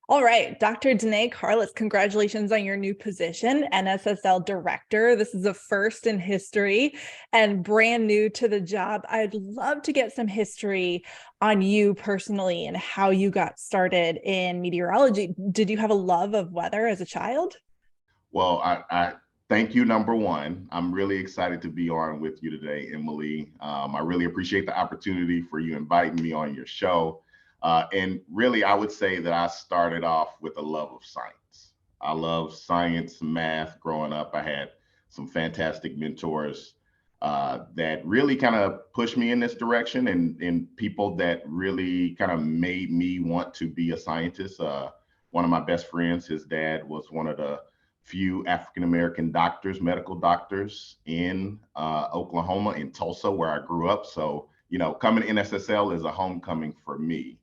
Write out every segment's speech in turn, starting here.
All right, Dr. DaNa Carlis, congratulations on your new position, NSSL Director. This is a first in history and brand new to the job. I'd love to get some history on you personally and how you got started in meteorology. Did you have a love of weather as a child? Well, I thank you, number one. I'm really excited to be on with you today, Emily. I really appreciate the opportunity for you inviting me on your show. And really, I would say that I started off with a love of science. I love science, math growing up. I had some fantastic mentors that really kind of pushed me in this direction and people that really kind of made me want to be a scientist. One of my best friends, his dad was one of the few African American doctors, medical doctors in Oklahoma, in Tulsa, where I grew up. So, coming to NSSL is a homecoming for me,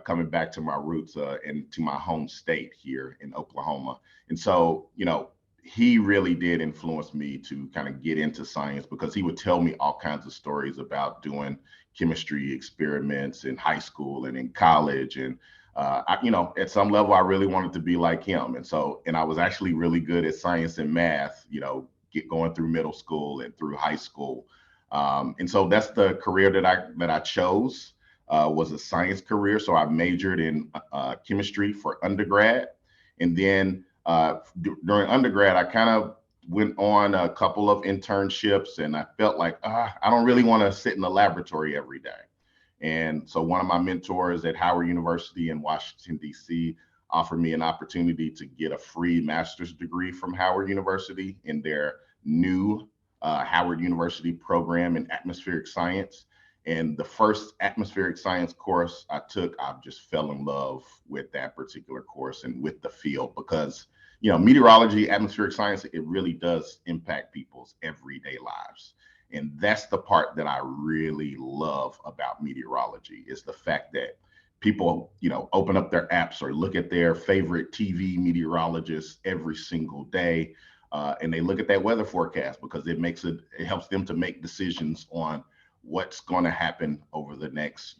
coming back to my roots and to my home state here in Oklahoma. And so, he really did influence me to kind of get into science because he would tell me all kinds of stories about doing chemistry experiments in high school and in college. And at some level, I really wanted to be like him. And I was actually really good at science and math, going through middle school and through high school. And so that's the career that I chose, was a science career. So I majored in chemistry for undergrad. And then during undergrad, I kind of went on a couple of internships and I felt like, I don't really want to sit in the laboratory every day. And so one of my mentors at Howard University in Washington, D.C., offered me an opportunity to get a free master's degree from Howard University in their new Howard University program in atmospheric science. And the first atmospheric science course I took, I just fell in love with that particular course and with the field because, meteorology, atmospheric science, it really does impact people's everyday lives. And that's the part that I really love about meteorology is the fact that people, open up their apps or look at their favorite TV meteorologists every single day. And they look at that weather forecast because it helps them to make decisions on what's going to happen over the next,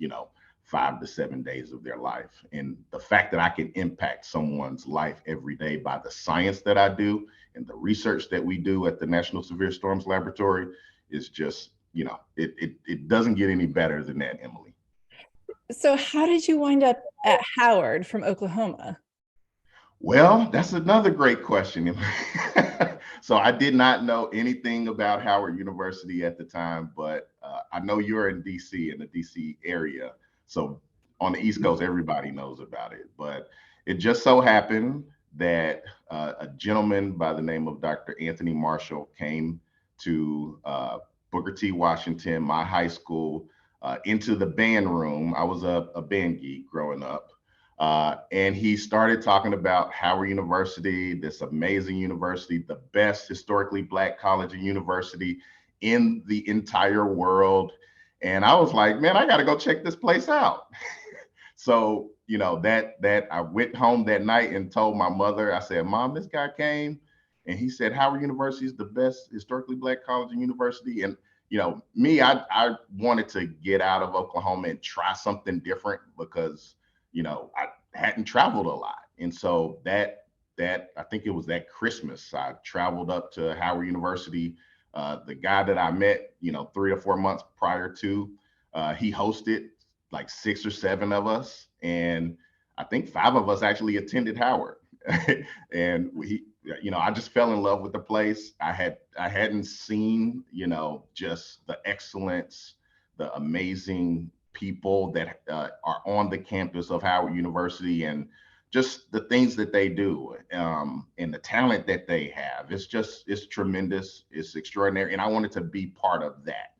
5 to 7 days of their life. And the fact that I can impact someone's life every day by the science that I do and the research that we do at the National Severe Storms Laboratory is just, it doesn't get any better than that, Emily. So how did you wind up at Howard from Oklahoma? Well, that's another great question. So I did not know anything about Howard University at the time, but I know you're in DC, in the DC area. So on the East Coast, everybody knows about it. But it just so happened that a gentleman by the name of Dr. Anthony Marshall came to Booker T. Washington, my high school, into the band room. I was a band geek growing up. And he started talking about Howard University, this amazing university, the best historically Black college and university in the entire world. And I was like, man, I got to go check this place out. So, that I went home that night and told my mother, I said, Mom, this guy came and he said Howard University is the best historically Black college and university. And I wanted to get out of Oklahoma and try something different because I hadn't traveled a lot. And so that I think it was that Christmas, I traveled up to Howard University. The guy that I met, 3 or 4 months prior to, he hosted like 6 or 7 of us. And I think 5 of us actually attended Howard. And I just fell in love with the place. I hadn't seen, just the excellence, the amazing people that are on the campus of Howard University and just the things that they do and the talent that they have. It's tremendous. It's extraordinary. And I wanted to be part of that.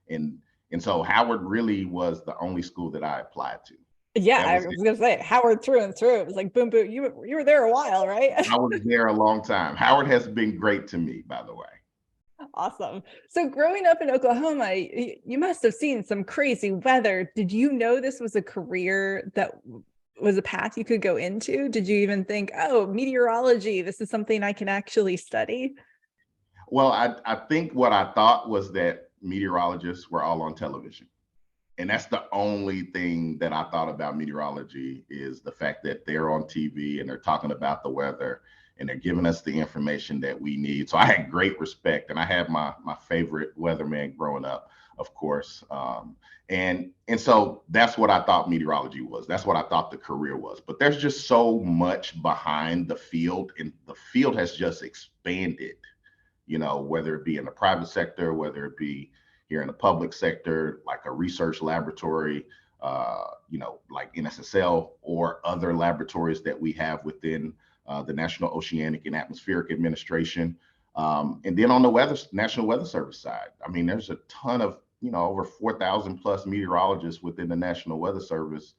And so Howard really was the only school that I applied to. Yeah, I was gonna say Howard through and through. It was like boom, boom. You were there a while, right? I was there a long time. Howard has been great to me, by the way. Awesome. So growing up in Oklahoma, you must have seen some crazy weather. Did you know this was a career that was a path you could go into? Did you even think, oh, meteorology, this is something I can actually study? Well, I think what I thought was that meteorologists were all on television. And that's the only thing that I thought about meteorology, is the fact that they're on TV and they're talking about the weather and they're giving us the information that we need. So I had great respect, and I had my favorite weatherman growing up, of course. And so that's what I thought meteorology was. That's what I thought the career was. But there's just so much behind the field, and the field has just expanded, whether it be in the private sector, whether it be here in the public sector, like a research laboratory, like NSSL, or other laboratories that we have within the National Oceanic and Atmospheric Administration. And then on the National Weather Service side, I mean, there's a ton of, over 4,000 plus meteorologists within the National Weather Service,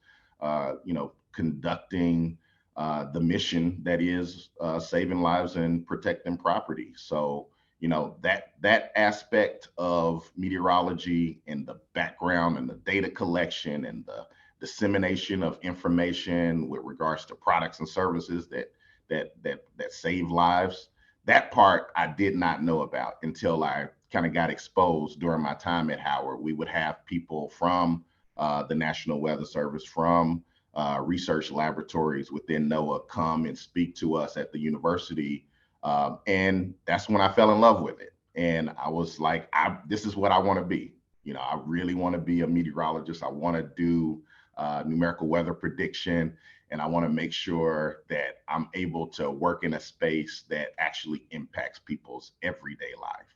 conducting the mission that is saving lives and protecting property. So, that aspect of meteorology, and the background and the data collection and the dissemination of information with regards to products and services that save lives, that part I did not know about until I kind of got exposed during my time at Howard. We would have people from the National Weather Service, from research laboratories within NOAA, come and speak to us at the university. And that's when I fell in love with it. And I was like, this is what I want to be. I really want to be a meteorologist. I want to do numerical weather prediction. And I want to make sure that I'm able to work in a space that actually impacts people's everyday life.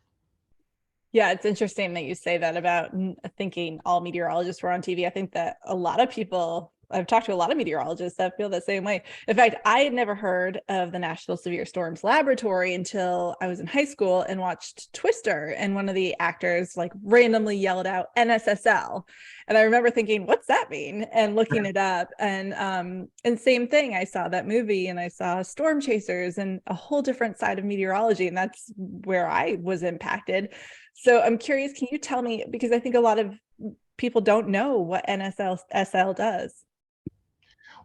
Yeah, it's interesting that you say that about thinking all meteorologists were on TV. I think that I've talked to a lot of meteorologists that feel the same way. In fact, I had never heard of the National Severe Storms Laboratory until I was in high school and watched Twister, and one of the actors like randomly yelled out NSSL. And I remember thinking, what's that mean? And looking it up, and same thing. I saw that movie and I saw Storm Chasers and a whole different side of meteorology. And that's where I was impacted. So I'm curious, can you tell me, because I think a lot of people don't know what NSSL does.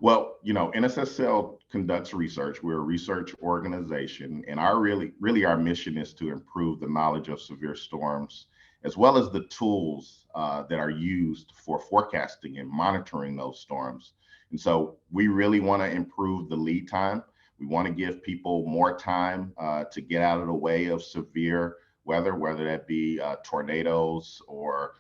Well, NSSL conducts research. We're a research organization, and our mission is to improve the knowledge of severe storms, as well as the tools that are used for forecasting and monitoring those storms. And so we really want to improve the lead time. We want to give people more time to get out of the way of severe weather, whether that be tornadoes or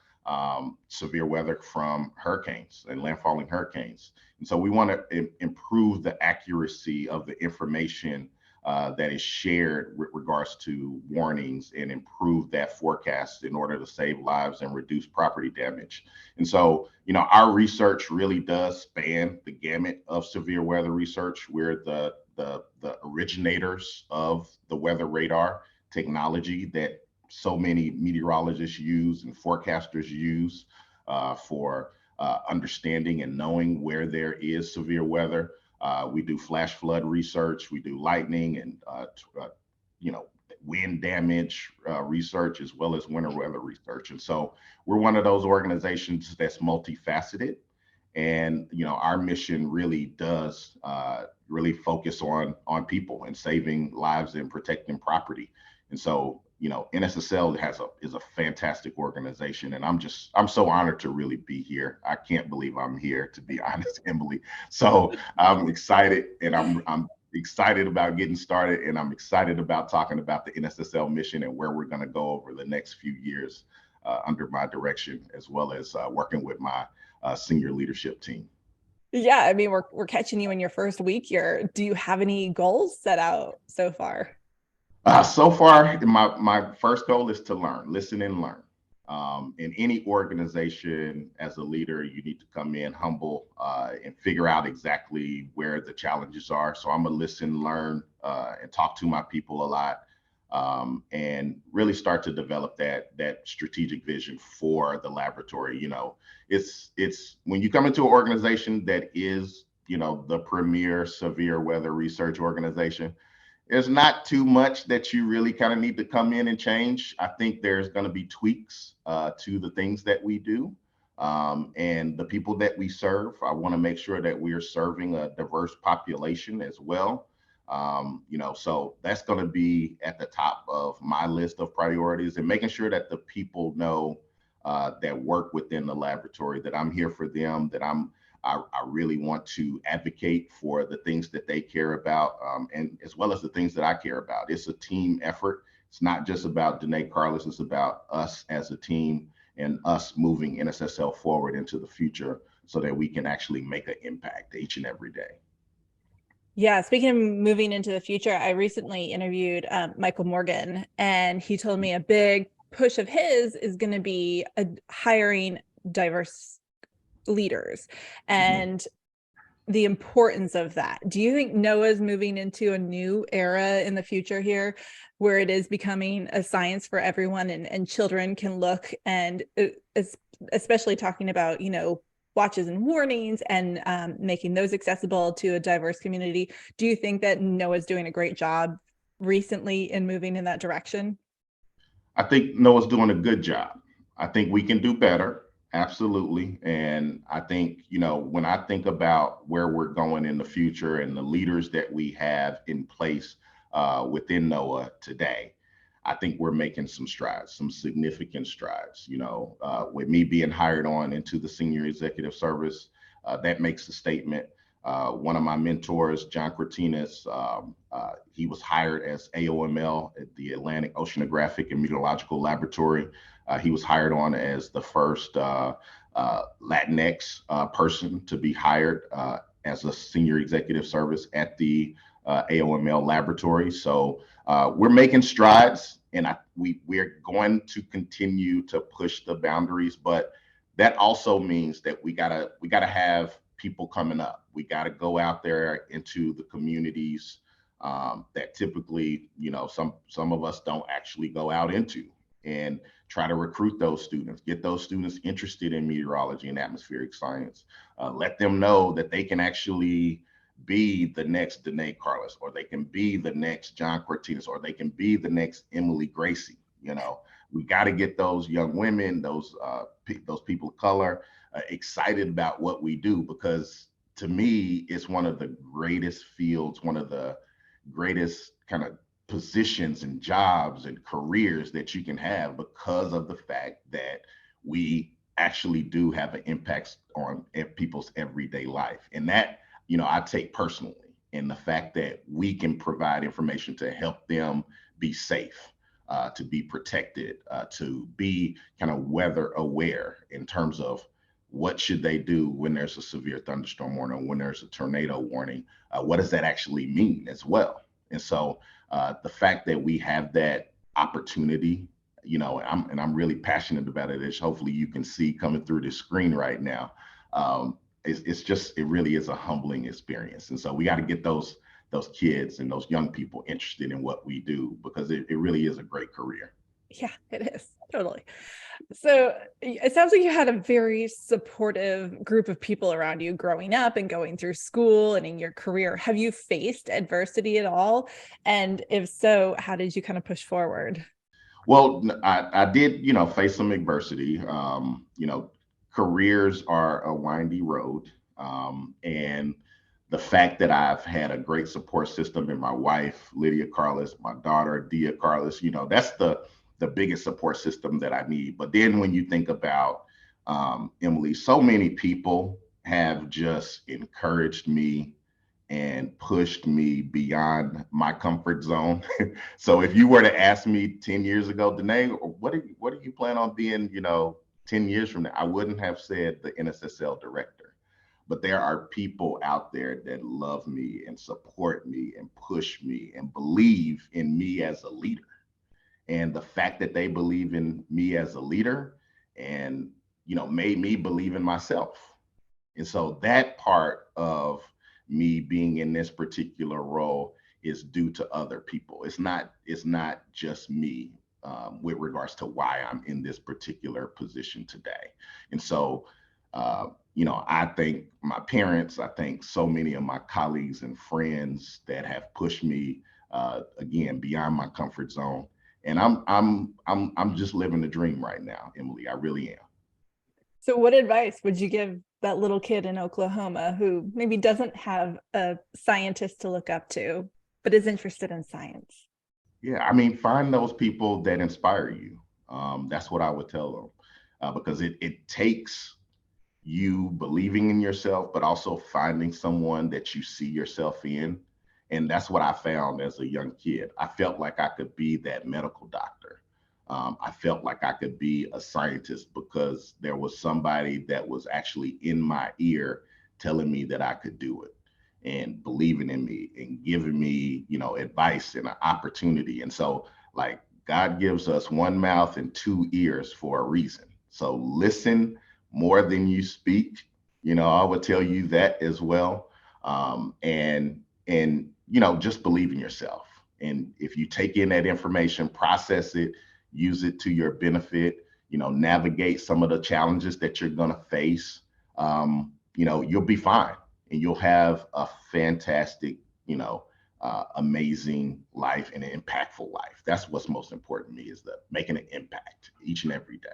severe weather from hurricanes and landfalling hurricanes. And so we want to improve the accuracy of the information that is shared with regards to warnings, and improve that forecast in order to save lives and reduce property damage. And so, our research really does span the gamut of severe weather research. We're the originators of the weather radar technology that so many meteorologists use and forecasters use for understanding and knowing where there is severe weather. We do flash flood research, we do lightning and wind damage research, as well as winter weather research. And so we're one of those organizations that's multifaceted. And our mission really does really focus on people and saving lives and protecting property. And so NSSL is a fantastic organization, and I'm so honored to really be here. I can't believe I'm here, to be honest, Emily. So I'm excited, and I'm excited about getting started, and I'm excited about talking about the NSSL mission and where we're going to go over the next few years under my direction, as well as working with my senior leadership team. Yeah, I mean, we're catching you in your first week here. Do you have any goals set out so far? So far, my first goal is to learn, listen and learn. In any organization, as a leader, you need to come in humble and figure out exactly where the challenges are. So I'm gonna listen, learn, and talk to my people a lot, and really start to develop that strategic vision for the laboratory. It's when you come into an organization that is, the premier severe weather research organization, there's not too much that you really kind of need to come in and change. I think there's going to be tweaks to the things that we do, and the people that we serve. I want to make sure that we are serving a diverse population as well. So that's going to be at the top of my list of priorities, and making sure that the people know that work within the laboratory, that I'm here for them, that I really want to advocate for the things that they care about, and as well as the things that I care about. It's a team effort. It's not just about DaNa Carlis, it's about us as a team and us moving NSSL forward into the future so that we can actually make an impact each and every day. Yeah, speaking of moving into the future, I recently interviewed Michael Morgan, and he told me a big push of his is going to be hiring diverse leaders and the importance of that. Do you think NOAA is moving into a new era in the future here where it is becoming a science for everyone, and children can look, and especially talking about, watches and warnings and making those accessible to a diverse community? Do you think that NOAA is doing a great job recently in moving in that direction? I think NOAA's doing a good job. I think we can do better. Absolutely. And I think, when I think about where we're going in the future and the leaders that we have in place within NOAA today, I think we're making some strides, some significant strides. With me being hired on into the senior executive service, that makes a statement. One of my mentors, John Cortines, he was hired as AOML at the Atlantic Oceanographic and Meteorological Laboratory. He was hired on as the first Latinx person to be hired as a senior executive service at the AOML laboratory. So we're making strides, and we're going to continue to push the boundaries. But that also means that we gotta have people coming up. We got to go out there into the communities that typically, some of us don't actually go out into, and try to recruit those students, get those students interested in meteorology and atmospheric science. Let them know that they can actually be the next DaNa Carlis, or they can be the next John Cortines, or they can be the next Emily Gracie. We got to get those young women, those people of color, excited about what we do, because to me, it's one of the greatest fields, one of the greatest kind of positions and jobs and careers that you can have, because of the fact that we actually do have an impact on people's everyday life. And that, I take personally, and the fact that we can provide information to help them be safe, to be protected, to be kind of weather aware in terms of what should they do when there's a severe thunderstorm warning, when there's a tornado warning. What does that actually mean as well? And so the fact that we have that opportunity, and I'm really passionate about it, as hopefully you can see coming through the screen right now. It really is a humbling experience. And so we got to get those kids and those young people interested in what we do, because it really is a great career. Yeah, it is. Totally. So it sounds like you had a very supportive group of people around you growing up and going through school and in your career. Have you faced adversity at all? And if so, how did you kind of push forward? Well, I did, face some adversity. Careers are a windy road. And the fact that I've had a great support system in my wife, Lydia Carlis, my daughter, Dia Carlis, that's the biggest support system that I need. But then when you think about Emily, so many people have just encouraged me and pushed me beyond my comfort zone. So if you were to ask me 10 years ago, DaNa, what do you plan on being, 10 years from now? I wouldn't have said the NSSL director. But there are people out there that love me and support me and push me and believe in me as a leader. And the fact that they believe in me as a leader and, made me believe in myself. And so that part of me being in this particular role is due to other people. It's not just me with regards to why I'm in this particular position today. And so, I thank my parents. I thank so many of my colleagues and friends that have pushed me again beyond my comfort zone. And I'm just living the dream right now, Emily. I really am. So what advice would you give that little kid in Oklahoma who maybe doesn't have a scientist to look up to, but is interested in science? Yeah, find those people that inspire you. That's what I would tell them. because it takes you believing in yourself, but also finding someone that you see yourself in. And that's what I found as a young kid. I felt like I could be that medical doctor. I felt like I could be a scientist because there was somebody that was actually in my ear telling me that I could do it and believing in me and giving me, advice and an opportunity. And so, like, God gives us one mouth and two ears for a reason. So listen more than you speak. I would tell you that as well. And just believe in yourself. And if you take in that information, process it, use it to your benefit, navigate some of the challenges that you're going to face, you'll be fine and you'll have a fantastic, amazing life and an impactful life. That's what's most important to me, is making an impact each and every day.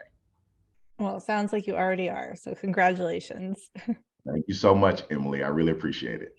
Well, it sounds like you already are. So congratulations. Thank you so much, Emily. I really appreciate it.